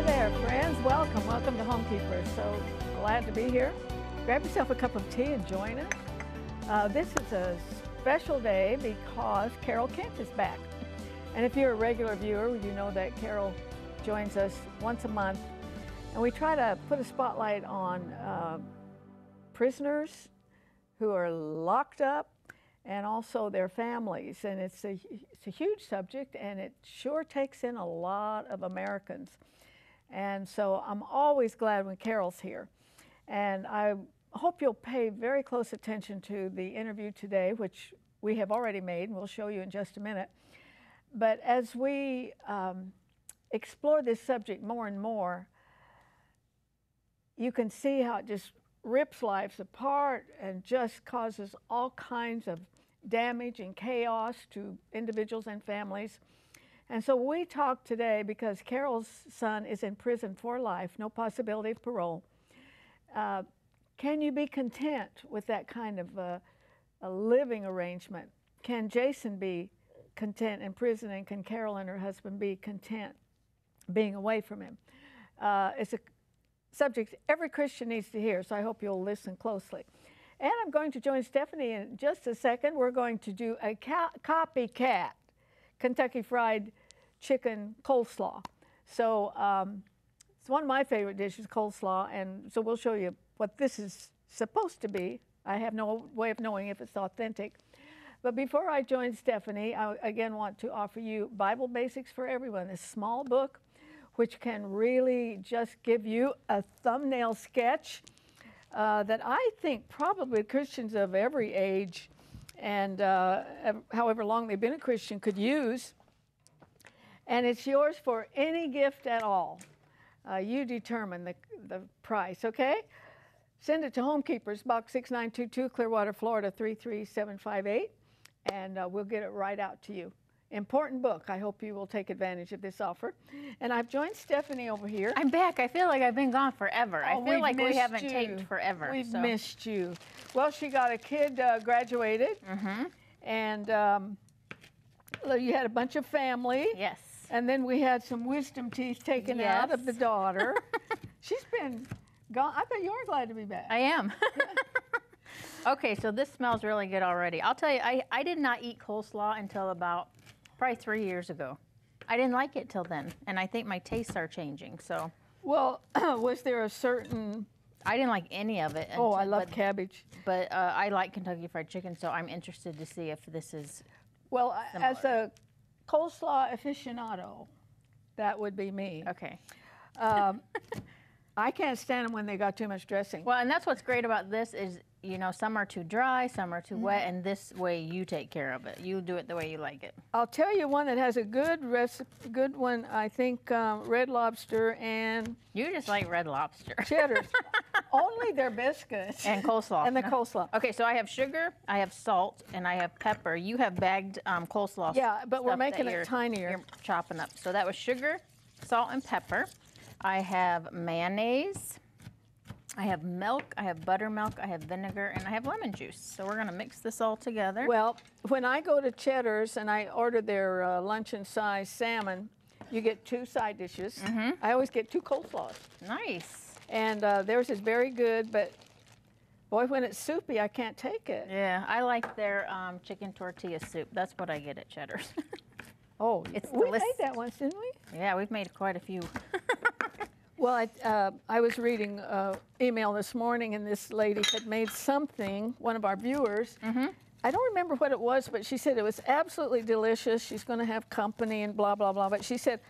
there, friends. Welcome to Homekeepers. So glad to be here. Grab yourself a cup of tea and join us. This is a special day because Carol Kent is back. And if you're a regular viewer, you know that Carol joins us once a month. And we try to put a spotlight on prisoners who are locked up and also their families. And it's a huge subject, and it sure takes in a lot of Americans. And so I'm always glad when Carol's here. And I hope you'll pay very close attention to the interview today, which we have already made, and we'll show you in just a minute. But as we explore this subject more and more, you can see how it just rips lives apart and just causes all kinds of damage and chaos to individuals and families. And so we talk today because Carol's son is in prison for life, no possibility of parole. Can you be content with that kind of a living arrangement? Can Jason be content in prison, and can Carol and her husband be content being away from him? It's a subject every Christian needs to hear, so I hope you'll listen closely. And I'm going to join Stephanie in just a second. We're going to do a Copycat Kentucky Fried Chicken Coleslaw. So it's one of my favorite dishes, coleslaw, and so we'll show you what this is supposed to be. I have no way of knowing if it's authentic. But before I join Stephanie, I again want to offer you Bible Basics for Everyone, a small book which can really just give you a thumbnail sketch that I think probably Christians of every age and however long they've been a Christian could use. And it's yours for any gift at all. You determine the price, okay? Send it to Homekeepers, Box 6922, Clearwater, Florida 33758, and we'll get it right out to you. Important book. I hope you will take advantage of this offer. And I've joined Stephanie over here. I'm back. I feel like I've been gone forever. Oh, I feel like we haven't taped forever. We've missed you. Well, she got a kid graduated, and you had a bunch of family. Yes. And then we had some wisdom teeth taken out of the daughter. She's been gone. I bet you're glad to be back. I am. Okay, so this smells really good already. I'll tell you, I did not eat coleslaw until about probably 3 years ago. I didn't like it till then, and I think my tastes are changing. So. Well, was there a certain? I didn't like any of it. Oh, I love cabbage. But I like Kentucky Fried Chicken, so I'm interested to see if this is. Well, similar. As a coleslaw aficionado, that would be me. Okay. I can't stand them when they got too much dressing. Well, and that's what's great about this is, you know, some are too dry, some are too wet, and this way you take care of it. You do it the way you like it. I'll tell you one that has a good recipe, good one, I think, Red Lobster and... You just like Red Lobster. Cheddar. Only their biscuits. And coleslaw. And the coleslaw. Okay, so I have sugar, I have salt, and I have pepper. You have bagged coleslaw. Yeah, but we're making it tinier. You're chopping up. So that was sugar, salt, and pepper. I have mayonnaise. I have milk, I have buttermilk, I have vinegar, and I have lemon juice. So we're gonna mix this all together. Well, when I go to Cheddar's and I order their luncheon size salmon, you get 2 side dishes. I always get 2 coleslaws. Nice. And theirs is very good, but boy, when it's soupy, I can't take it. Yeah, I like their chicken tortilla soup. That's what I get at Cheddar's. Oh, we made that once, didn't we? Yeah, we've made quite a few. Well, I was reading email this morning, and this lady had made something, one of our viewers. I don't remember what it was, but she said it was absolutely delicious. She's going to have company and blah, blah, blah. But she said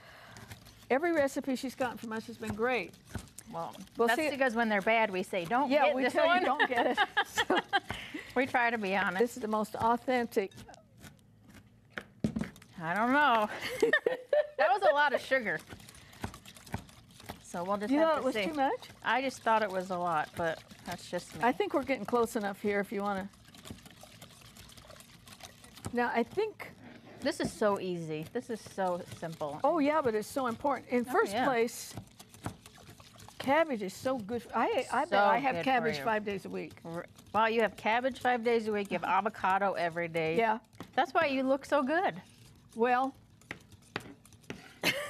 every recipe she's gotten from us has been great. Well, that's because when they're bad, we say, don't get this one. Yeah, we tell you don't get it. So, we try to be honest. This is the most authentic. I don't know. That was a lot of sugar. So we'll just have to see. You thought it was too much? I just thought it was a lot, but that's just me. I think we're getting close enough here if you want to. Now, I think... This is so easy. This is so simple. Oh, yeah, but it's so important. In first place, cabbage is so good. I bet I have cabbage 5 days a week. Well, you have cabbage 5 days a week. You have avocado every day. Yeah. That's why you look so good. Well...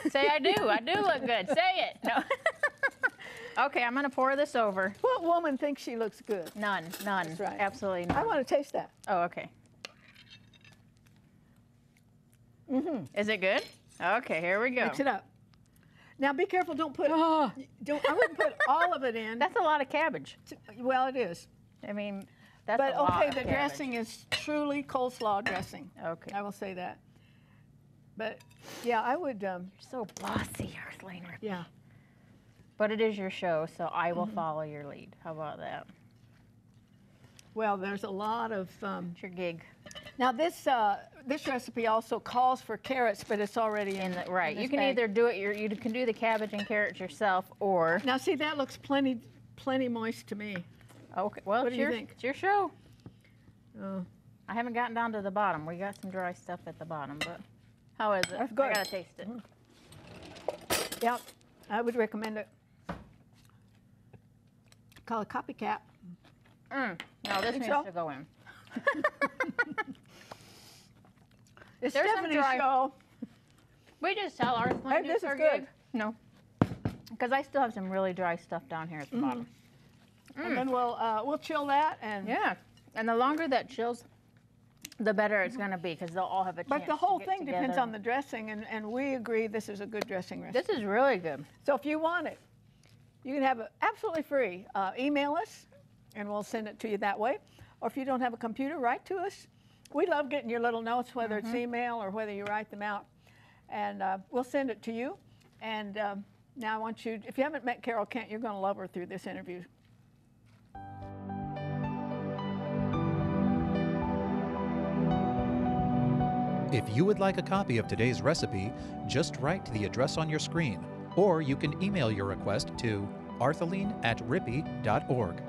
Say I do look good. Say it. No. Okay, I'm gonna pour this over. What woman thinks she looks good? None. That's right. Absolutely none. I want to taste that. Oh, okay. Is it good? Okay, here we go. Mix it up. Now be careful, don't put, I wouldn't put all of it in. That's a lot of cabbage. Well, it is. I mean, that's But a lot okay, of the cabbage. dressing is truly coleslaw dressing. Okay. I will say that. But yeah, I would, You're so bossy, Arthelene Rippy. yeah. But it is your show, so I will follow your lead. How about that? Well, there's a lot of, It's your gig. now this recipe also calls for carrots, but it's already in the Right. in You this can bag. either do it. You can do the cabbage and carrots yourself, or Now see, that looks plenty moist to me. okay. Well, What it's do you your think? it's your show. Oh, I haven't gotten down to the bottom. We got some dry stuff at the bottom, but how is it? That's good. I gotta taste it. yeah, I would recommend it. Call it Copycat. No, this Think needs so? to go in. It's There's some Stephanie's dry- show. We just tell ours Hey, when this it's is our good. gig. No, because I still have some really dry stuff down here at the bottom. And then we'll chill that and. Yeah, and the longer that chills, the better it's going to be because they'll all have a chance. But the whole to get thing depends together. on the dressing, and we agree this is a good dressing recipe. This is really good. So if you want it, you can have it absolutely free. Email us, and we'll send it to you that way. Or if you don't have a computer, write to us. We love getting your little notes, whether it's email or whether you write them out. And we'll send it to you. And now I want you, if you haven't met Carol Kent, you're going to love her through this interview. If you would like a copy of today's recipe, just write to the address on your screen, or you can email your request to arthelene@rippy.org.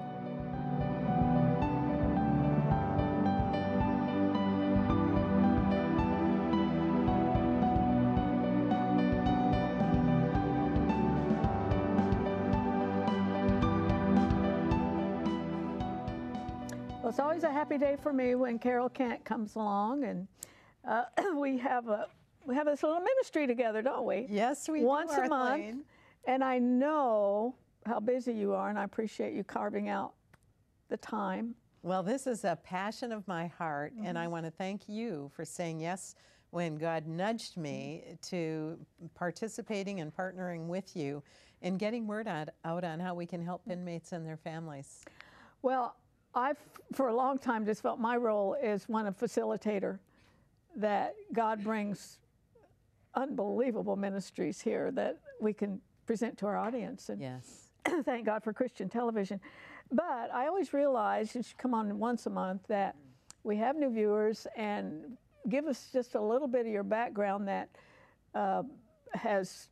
Well, it's always a happy day for me when Carol Kent comes along, and we have this little ministry together, don't we? Yes, we Once do, a month. Arthelene. And I know how busy you are, and I appreciate you carving out the time. Well, this is a passion of my heart, and I want to thank you for saying yes when God nudged me to participating and partnering with you and getting word out on how we can help inmates and their families. Well, I've for a long time just felt my role is one of facilitator, that God brings unbelievable ministries here that we can present to our audience. And Yes. thank God for Christian television. But I always realize you should come on once a month that we have new viewers, and give us just a little bit of your background that has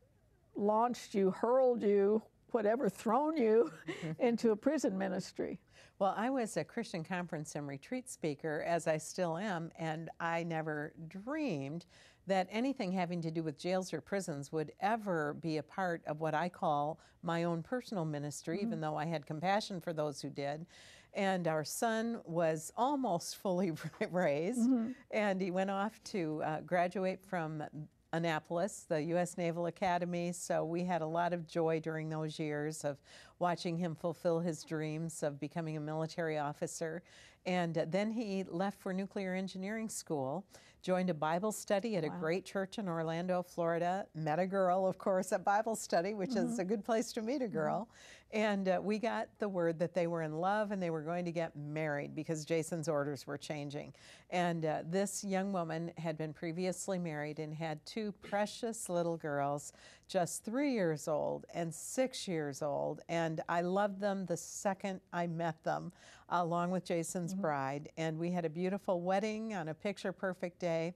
launched you, hurled you, whatever, thrown you into a prison ministry. Well, I was a Christian conference and retreat speaker, as I still am, and I never dreamed that anything having to do with jails or prisons would ever be a part of what I call my own personal ministry, even though I had compassion for those who did. And our son was almost fully raised, and he went off to graduate from Annapolis, the U.S. Naval Academy. So we had a lot of joy during those years of watching him fulfill his dreams of becoming a military officer. And then he left for nuclear engineering school, joined a Bible study at a great church in Orlando, Florida, met a girl, of course, at Bible study, which is a good place to meet a girl. And we got the word that they were in love and they were going to get married because Jason's orders were changing. And this young woman had been previously married and had two precious little girls, just 3 years old and 6 years old. And I loved them the second I met them, along with Jason's bride. And we had a beautiful wedding on a picture-perfect day.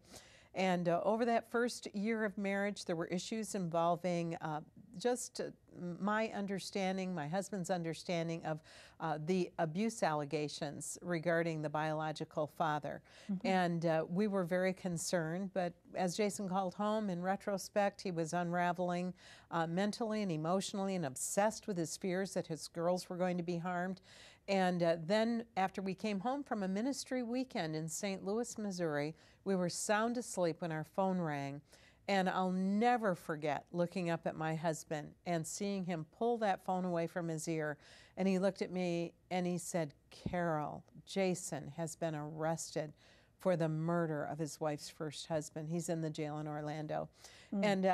And over that first year of marriage, there were issues involving just my understanding, my husband's understanding of the abuse allegations regarding the biological father. And we were very concerned, but as Jason called home, in retrospect, he was unraveling mentally and emotionally and obsessed with his fears that his girls were going to be harmed. And then after we came home from a ministry weekend in St. Louis, Missouri, we were sound asleep when our phone rang. And I'll never forget looking up at my husband and seeing him pull that phone away from his ear. And he looked at me and he said, Carol, Jason has been arrested for the murder of his wife's first husband. He's in the jail in Orlando. And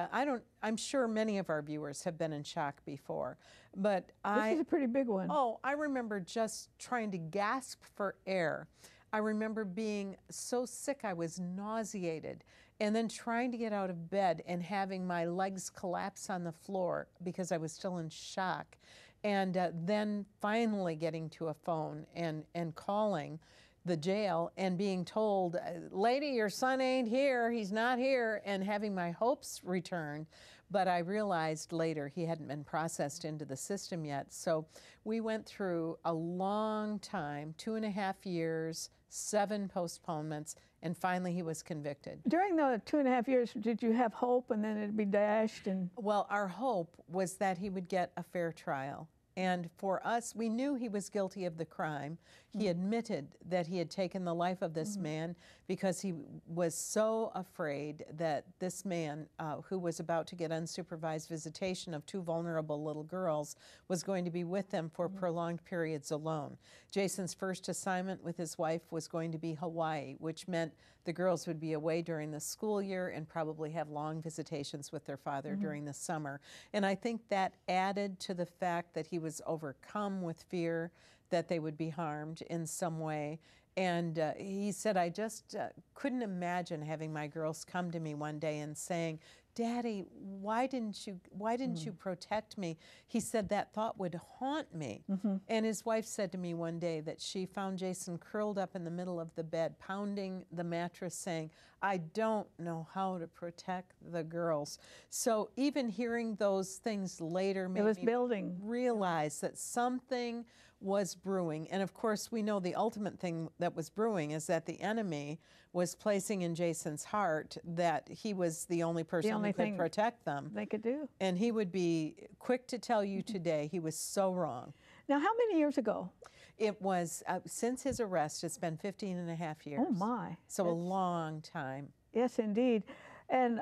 I'm sure many of our viewers have been in shock before, but This is a pretty big one. Oh, I remember just trying to gasp for air. I remember being so sick I was nauseated, and then trying to get out of bed and having my legs collapse on the floor because I was still in shock. And then finally getting to a phone and calling the jail and being told, lady, your son ain't here, he's not here, and having my hopes returned. But I realized later he hadn't been processed into the system yet. So we went through a long time, 2.5 years, 7 postponements, and finally he was convicted. During the 2.5 years, did you have hope and then it'd be dashed? And Well, our hope was that he would get a fair trial. And for us, we knew he was guilty of the crime. He admitted that he had taken the life of this man because he was so afraid that this man, who was about to get unsupervised visitation of 2 vulnerable little girls, was going to be with them for prolonged periods alone. Jason's first assignment with his wife was going to be Hawaii, which meant the girls would be away during the school year and probably have long visitations with their father during the summer. And I think that added to the fact that he was overcome with fear that they would be harmed in some way. And he said, I just couldn't imagine having my girls come to me one day and saying, Daddy, why didn't you protect me? He said that thought would haunt me. And his wife said to me one day that she found Jason curled up in the middle of the bed, pounding the mattress, saying, I don't know how to protect the girls. So even hearing those things later made me realize that something was brewing. And of course, we know the ultimate thing that was brewing is that the enemy was placing in Jason's heart that he was the only person who could protect them. They could do. And he would be quick to tell you today he was so wrong. Now, how many years ago? It was, since his arrest, it's been 15.5 years. Oh, my. So a long time. Yes, indeed. And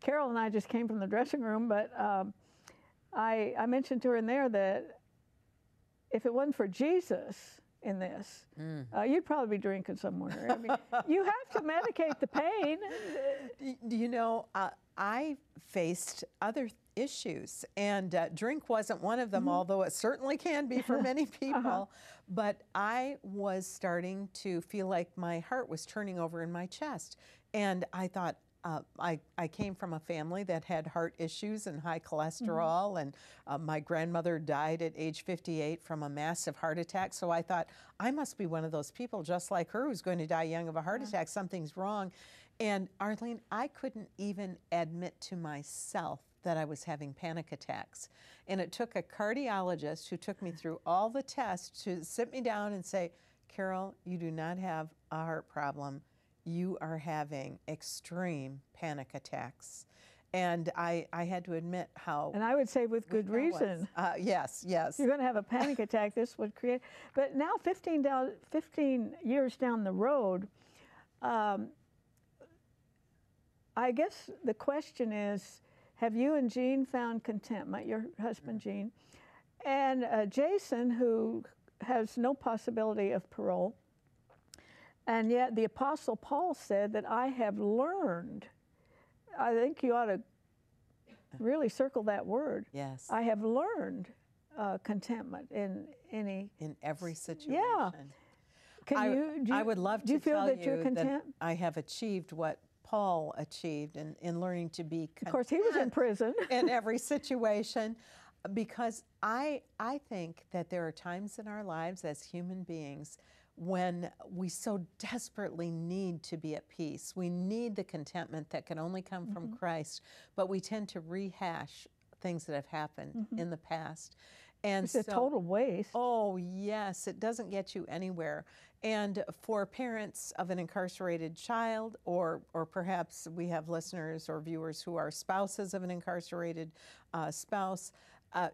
Carol and I just came from the dressing room, but I mentioned to her in there that if it wasn't for Jesus in this, you'd probably be drinking somewhere. I mean, you have to medicate the pain. You know, I faced other issues, and drink wasn't one of them, although it certainly can be for many people. But I was starting to feel like my heart was turning over in my chest. And I thought, I came from a family that had heart issues and high cholesterol, and my grandmother died at age 58 from a massive heart attack. So I thought, I must be one of those people just like her who's going to die young of a heart attack. Something's wrong. And Arthelene, I couldn't even admit to myself that I was having panic attacks. And it took a cardiologist who took me through all the tests to sit me down and say, Carol, you do not have a heart problem. You are having extreme panic attacks. And I had to admit how... And I would say with good reason. Yes, yes. If you're going to have a panic attack, this would create... But now 15 years down the road, I guess the question is, have you and Jean found contentment, your husband Jean, and Jason, who has no possibility of parole, and yet the Apostle Paul said that I have learned, I think you ought to really circle that word. Yes. I have learned contentment in any... In every situation. Yeah. I would love to do you feel tell that you're content? that I have achieved what Paul achieved in learning to be content. Of course, he was in prison. In every situation, because I think that there are times in our lives as human beings when we so desperately need to be at peace. We need the contentment that can only come from Christ, but we tend to rehash things that have happened in the past. And it's a total waste. Oh, yes, it doesn't get you anywhere. And for parents of an incarcerated child, or perhaps we have listeners or viewers who are spouses of an incarcerated spouse,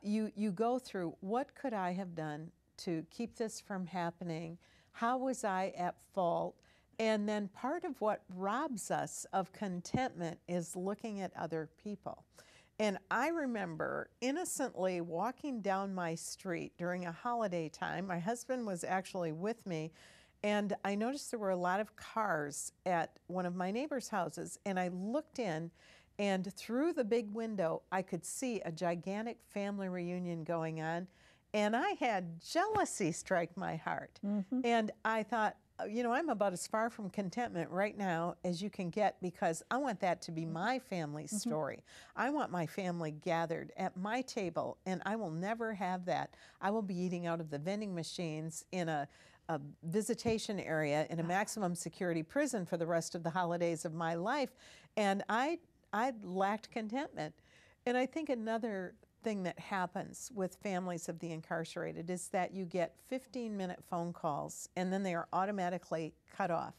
you go through, what could I have done to keep this from happening? How was I at fault? And then part of what robs us of contentment is looking at other people. And I remember innocently walking down my street during a holiday time. My husband was actually with me, and I noticed there were a lot of cars at one of my neighbors' houses. And I looked in, and through the big window, I could see a gigantic family reunion going on. And I had jealousy strike my heart. And I thought, you know, I'm about as far from contentment right now as you can get, because I want that to be my family's story. I want my family gathered at my table, and I will never have that. I will be eating out of the vending machines in a visitation area in a maximum security prison for the rest of the holidays of my life. And I lacked contentment. And I think another thing that happens with families of the incarcerated is that you get 15-minute phone calls, and then they are automatically cut off.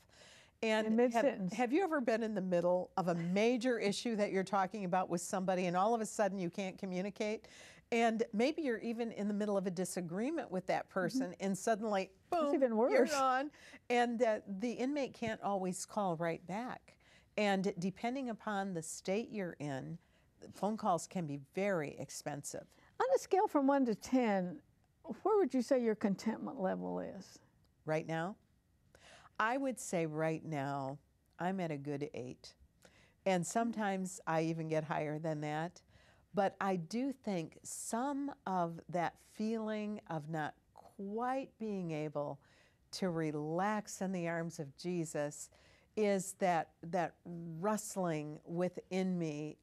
And mid-sentence. have you ever been in the middle of a major issue that you're talking about with somebody, and all of a sudden you can't communicate? And maybe you're even in the middle of a disagreement with that person, and suddenly, boom, It's even worse. you're gone. And the inmate can't always call right back. And depending upon the state you're in, phone calls can be very expensive. On a scale from 1 to 10, where would you say your contentment level is? Right now, I would say right now, I'm at a good 8. And sometimes I even get higher than that. But I do think some of that feeling of not quite being able to relax in the arms of Jesus is that rustling within me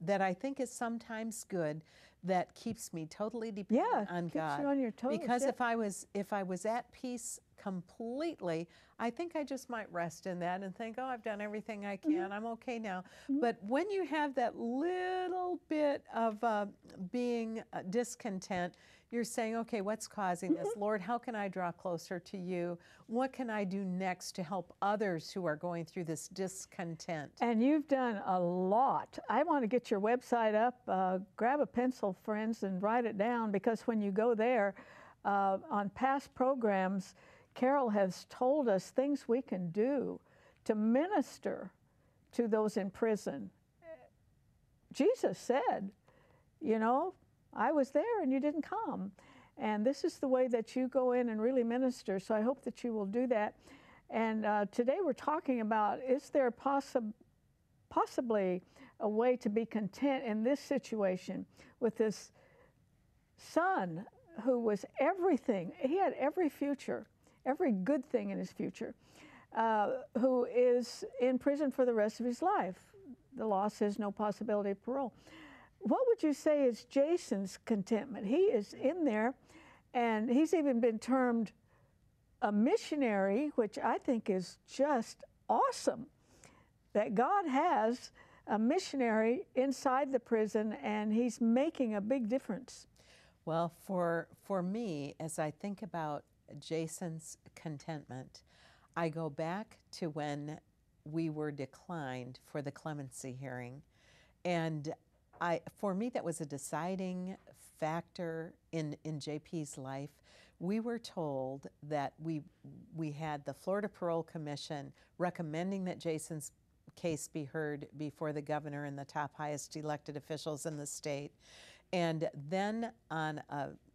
that I think is sometimes good, that keeps me totally dependent on keeps God. you on your toes. Because if I was at peace completely, I think I just might rest in that and think, oh, I've done everything I can. I'm okay now. But when you have that little bit of being discontent, you're saying, okay, what's causing this? Lord, how can I draw closer to you? What can I do next to help others who are going through this discontent? And you've done a lot. I want to get your website up. Grab a pencil, friends, and write it down, because when you go there, on past programs, Carol has told us things we can do to minister to those in prison. Jesus said, you know, I was there and you didn't come. And this is the way that you go in and really minister. So I hope that you will do that. And today we're talking about, is there possibly a way to be content in this situation with this son who was everything. He had every future, every good thing in his future, who is in prison for the rest of his life. The law says no possibility of parole. What would you say is Jason's contentment? He is in there, and he's even been termed a missionary, which I think is just awesome, that God has a missionary inside the prison, and he's making a big difference. Well, for me, as I think about Jason's contentment, I go back to when we were declined for the clemency hearing. And for me, that was a deciding factor in JP's life. We were told that we had the Florida Parole Commission recommending that Jason's case be heard before the governor and the top highest elected officials in the state. And then on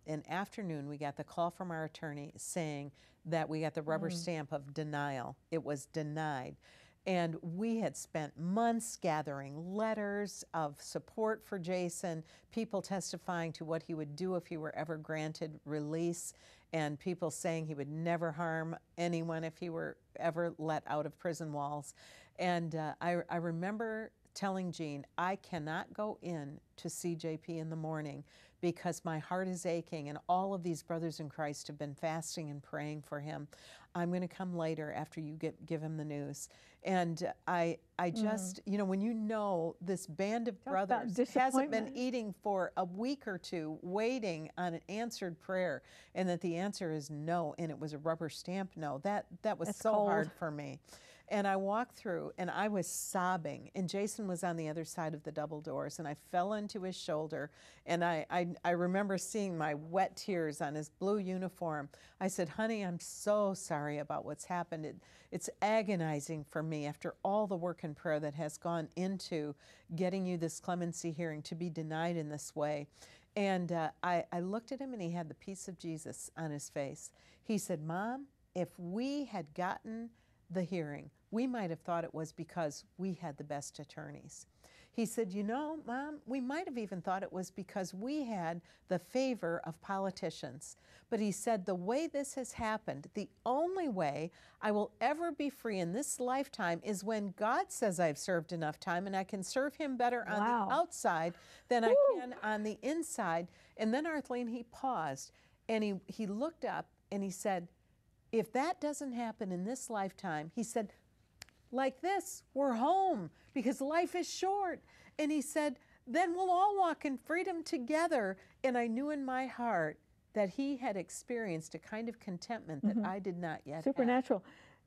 an afternoon, we got the call from our attorney saying that we got the rubber stamp of denial. It was denied. And we had spent months gathering letters of support for Jason, people testifying to what he would do if he were ever granted release, and people saying he would never harm anyone if he were ever let out of prison walls. And I remember telling Jean, I cannot go in to see JP in the morning because my heart is aching, and all of these brothers in Christ have been fasting and praying for him. I'm going to come later after you give him the news. And I just, you know, when you know this band of brothers hasn't been eating for a week or two, waiting on an answered prayer, and that the answer is no, and it was a rubber stamp no, that was so hard for me. And I walked through, and I was sobbing, and Jason was on the other side of the double doors, and I fell into his shoulder, and I remember seeing my wet tears on his blue uniform. I said, honey, I'm so sorry about what's happened. It's agonizing for me after all the work and prayer that has gone into getting you this clemency hearing to be denied in this way. And I looked at him, and he had the peace of Jesus on his face. He said, Mom, if we had gotten the hearing, we might have thought it was because we had the best attorneys. He said, you know, Mom, we might have even thought it was because we had the favor of politicians. But he said, the way this has happened, the only way I will ever be free in this lifetime is when God says I've served enough time and I can serve him better on the outside than I can on the inside. And then, Arthelene, he paused, and he looked up, and he said, if that doesn't happen in this lifetime, he said, like this, we're home because life is short. And he said, then we'll all walk in freedom together. And I knew in my heart that he had experienced a kind of contentment that I did not yet Supernatural.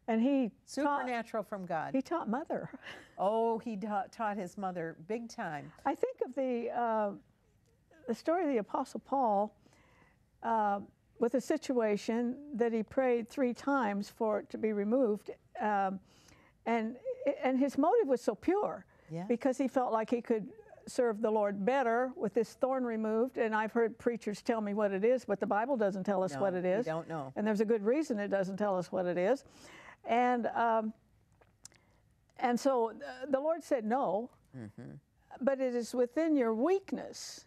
And he supernatural from God. He taught Mother. Oh, he taught his mother big time. I think of the story of the Apostle Paul with a situation that he prayed 3 times for it to be removed. And his motive was so pure, because he felt like he could serve the Lord better with this thorn removed. And I've heard preachers tell me what it is, but the Bible doesn't tell us what it is. We don't know. And there's a good reason it doesn't tell us what it is. And so the Lord said no, but it is within your weakness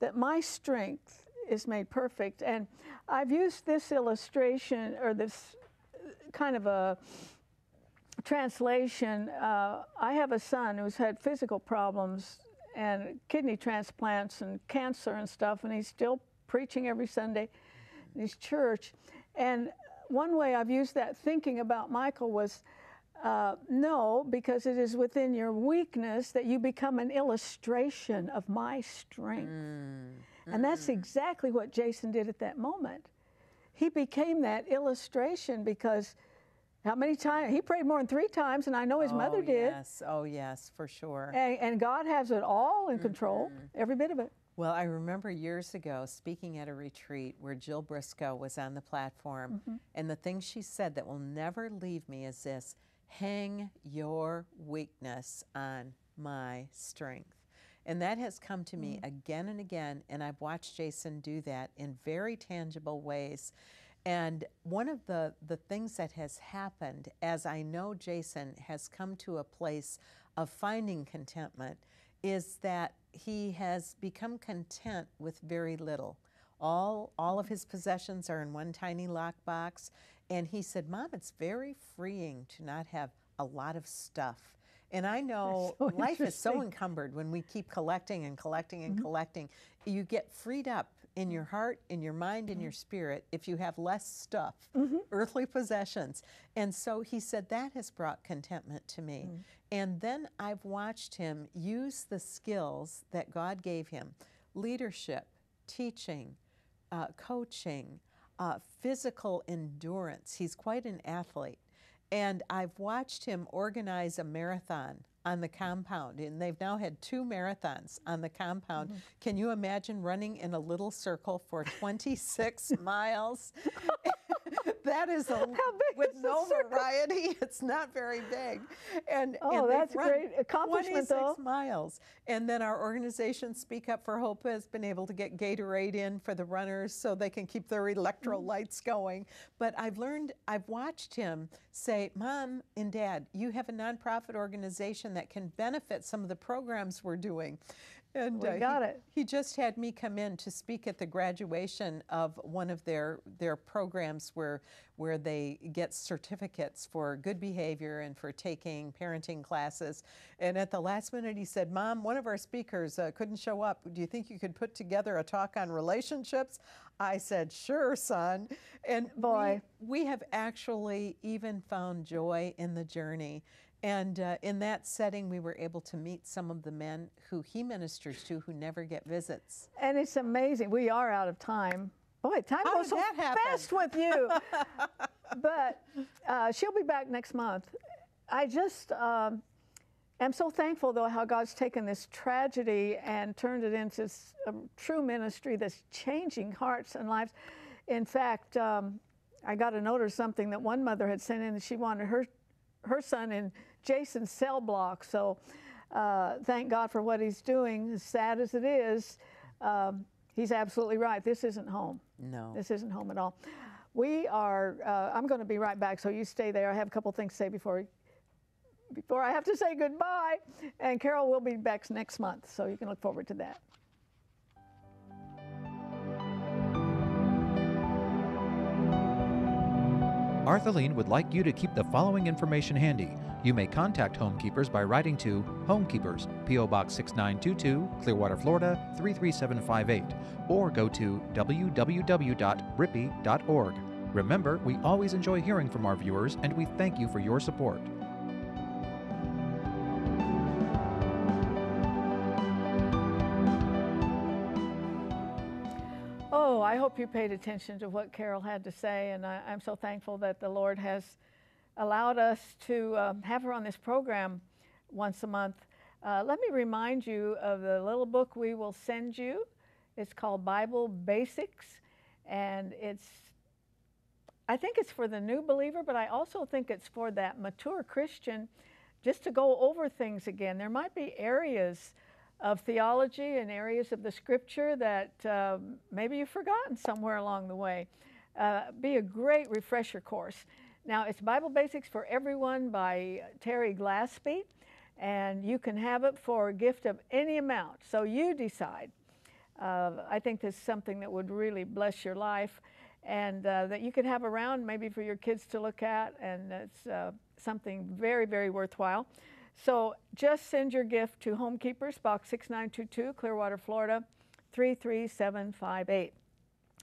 that my strength is made perfect. And I've used this illustration, or this kind of a translation. I have a son who's had physical problems and kidney transplants and cancer and stuff, and he's still preaching every Sunday in his church. And one way I've used that thinking about Michael was, no, because it is within your weakness that you become an illustration of my strength. And that's exactly what Jason did at that moment. He became that illustration because how many times? He prayed more than 3 times, and I know his mother did. Oh, yes, for sure. And God has it all in control, every bit of it. Well, I remember years ago speaking at a retreat where Jill Briscoe was on the platform, and the thing she said that will never leave me is this: hang your weakness on my strength. And that has come to me again and again, and I've watched Jason do that in very tangible ways. And one of the things that has happened as I know Jason has come to a place of finding contentment is that he has become content with very little. All of his possessions are in one tiny lockbox. And he said, Mom, it's very freeing to not have a lot of stuff. And I know life is so encumbered when we keep collecting and collecting and collecting. You get freed up in your heart, in your mind, in your spirit if you have less stuff, earthly possessions. And so he said that has brought contentment to me. And then I've watched him use the skills that God gave him: leadership, teaching, coaching, physical endurance. He's quite an athlete. And I've watched him organize a marathon on the compound, and they've now had 2 marathons on the compound. Can you imagine running in a little circle for 26 miles? That is with no variety. It's not very big. And that's a great accomplishment, 26 miles. And then our organization Speak Up for Hope has been able to get Gatorade in for the runners so they can keep their electrolytes going. But I've watched him say, Mom and Dad, you have a nonprofit organization that can benefit some of the programs we're doing. And he just had me come in to speak at the graduation of one of their programs where they get certificates for good behavior and for taking parenting classes. And at the last minute he said, Mom, one of our speakers couldn't show up. Do you think you could put together a talk on relationships? I said, sure, son. And we have actually even found joy in the journey. And in that setting, we were able to meet some of the men who he ministers to who never get visits. And it's amazing. We are out of time. Boy, time goes so fast with you. But she'll be back next month. I just am so thankful, though, how God's taken this tragedy and turned it into a true ministry that's changing hearts and lives. In fact, I got a note or something that one mother had sent in that she wanted her son in Jason's cell block. So thank God for what he's doing. As sad as it is, he's absolutely right. This isn't home. No. This isn't home at all. We are, I'm going to be right back, so you stay there. I have a couple things to say before I have to say goodbye. And Carol will be back next month, so you can look forward to that. Arthelene would like you to keep the following information handy. You may contact Homekeepers by writing to Homekeepers, P.O. Box 6922, Clearwater, Florida 33758, or go to www.rippy.org. Remember, we always enjoy hearing from our viewers, and we thank you for your support. Oh, I hope you paid attention to what Carol had to say, and I'm so thankful that the Lord has allowed us to have her on this program once a month. Let me remind you of the little book we will send you. It's called Bible Basics, and I think it's for the new believer, but I also think it's for that mature Christian just to go over things again. There might be areas of theology and areas of the scripture that maybe you've forgotten somewhere along the way. Be a great refresher course. Now, it's Bible Basics for Everyone by Terry Glaspie, and you can have it for a gift of any amount, so you decide. I think this is something that would really bless your life, and that you could have around maybe for your kids to look at, and it's something very, very worthwhile. So just send your gift to Homekeepers, Box 6922, Clearwater, Florida 33758,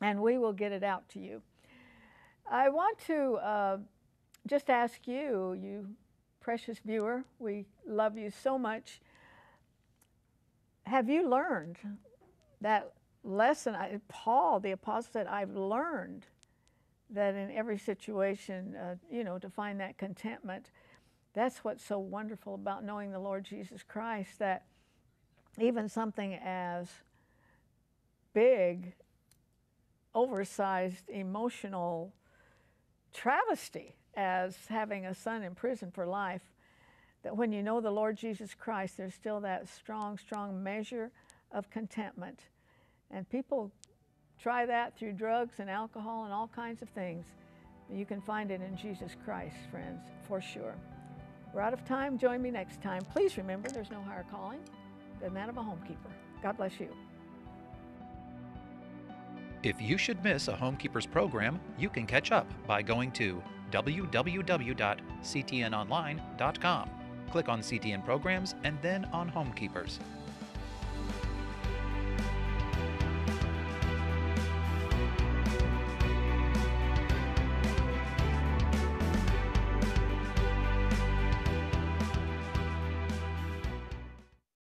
and we will get it out to you. I want to just ask you, you precious viewer, we love you so much. Have you learned that lesson? Paul, the apostle, said, I've learned that in every situation, to find that contentment. That's what's so wonderful about knowing the Lord Jesus Christ, that even something as big, oversized, emotional travesty as having a son in prison for life, that when you know the Lord Jesus Christ, there's still that strong, strong measure of contentment. And people try that through drugs and alcohol and all kinds of things. You can find it in Jesus Christ, friends, for sure. We're out of time. Join me next time. Please remember, there's no higher calling than that of a homekeeper. God bless you. If you should miss a Homekeepers program, you can catch up by going to www.ctnonline.com. Click on CTN Programs and then on Homekeepers.